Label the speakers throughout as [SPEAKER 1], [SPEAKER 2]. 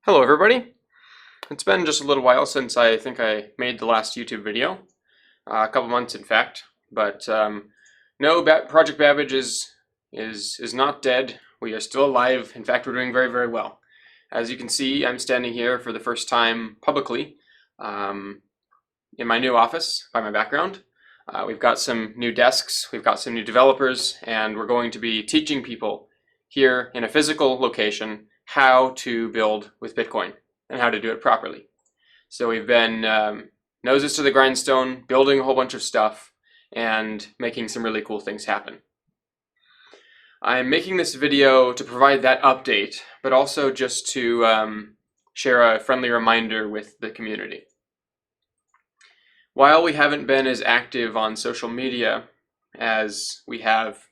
[SPEAKER 1] Hello everybody. It's been just a little while since I think I made the last YouTube video, a couple months in fact, but no, Project Babbage is not dead. We are still alive. In fact, we're doing very, very well. As you can see, I'm standing here for the first time publicly in my new office by my background. We've got some new desks, we've got some new developers, and we're going to be teaching people here in a physical location how to build with Bitcoin and how to do it properly. So we've been noses to the grindstone, building a whole bunch of stuff and making some really cool things happen. I'm making this video to provide that update, but also just to share a friendly reminder with the community. While we haven't been as active on social media as we have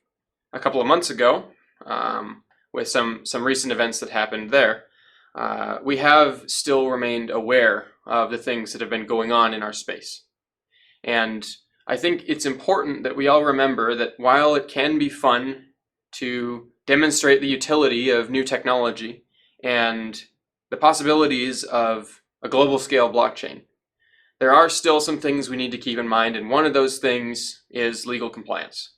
[SPEAKER 1] a couple of months ago, with some recent events that happened there, we have still remained aware of the things that have been going on in our space. And I think it's important that we all remember that while it can be fun to demonstrate the utility of new technology and the possibilities of a global scale blockchain, there are still some things we need to keep in mind, and one of those things is legal compliance.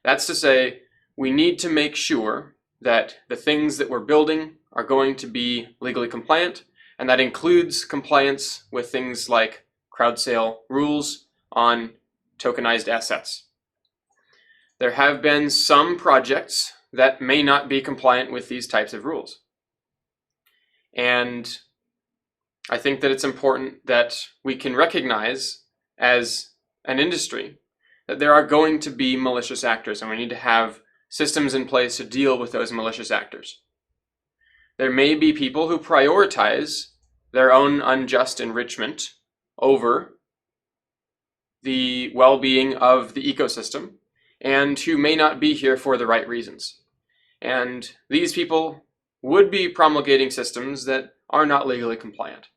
[SPEAKER 1] That's to say, we need to make sure that the things that we're building are going to be legally compliant, and that includes compliance with things like crowd sale rules on tokenized assets. There have been some projects that may not be compliant with these types of rules. And I think that it's important that we can recognize as an industry that there are going to be malicious actors, and we need to have systems in place to deal with those malicious actors. There may be people who prioritize their own unjust enrichment over the well-being of the ecosystem and who may not be here for the right reasons. And these people would be promulgating systems that are not legally compliant.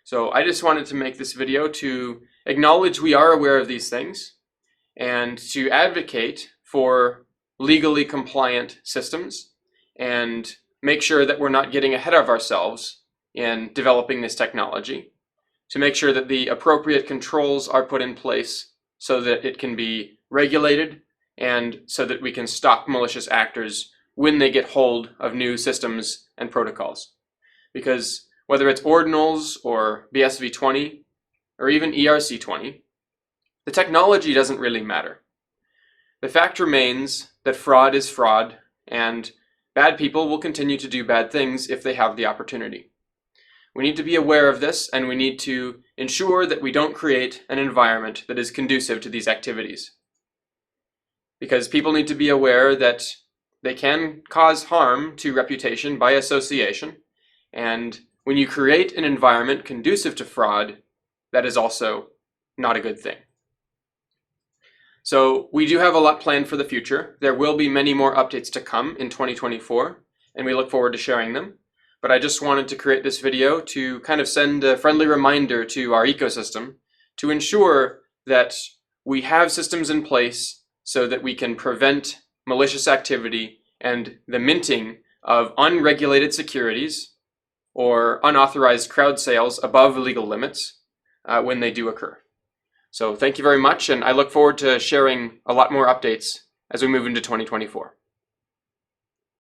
[SPEAKER 1] So I just wanted to make this video to acknowledge we are aware of these things and to advocate for legally compliant systems and make sure that we're not getting ahead of ourselves in developing this technology, to make sure that the appropriate controls are put in place so that it can be regulated and so that we can stop malicious actors when they get hold of new systems and protocols. Because whether it's ordinals or BSV20 or even ERC20, the technology doesn't really matter. The fact remains that fraud is fraud, and bad people will continue to do bad things if they have the opportunity. We need to be aware of this, and we need to ensure that we don't create an environment that is conducive to these activities. Because people need to be aware that they can cause harm to reputation by association, and when you create an environment conducive to fraud, that is also not a good thing. So we do have a lot planned for the future. There will be many more updates to come in 2024, and we look forward to sharing them. But I just wanted to create this video to kind of send a friendly reminder to our ecosystem to ensure that we have systems in place so that we can prevent malicious activity and the minting of unregulated securities or unauthorized crowd sales above legal limits when they do occur. So thank you very much, and I look forward to sharing a lot more updates as we move into 2024.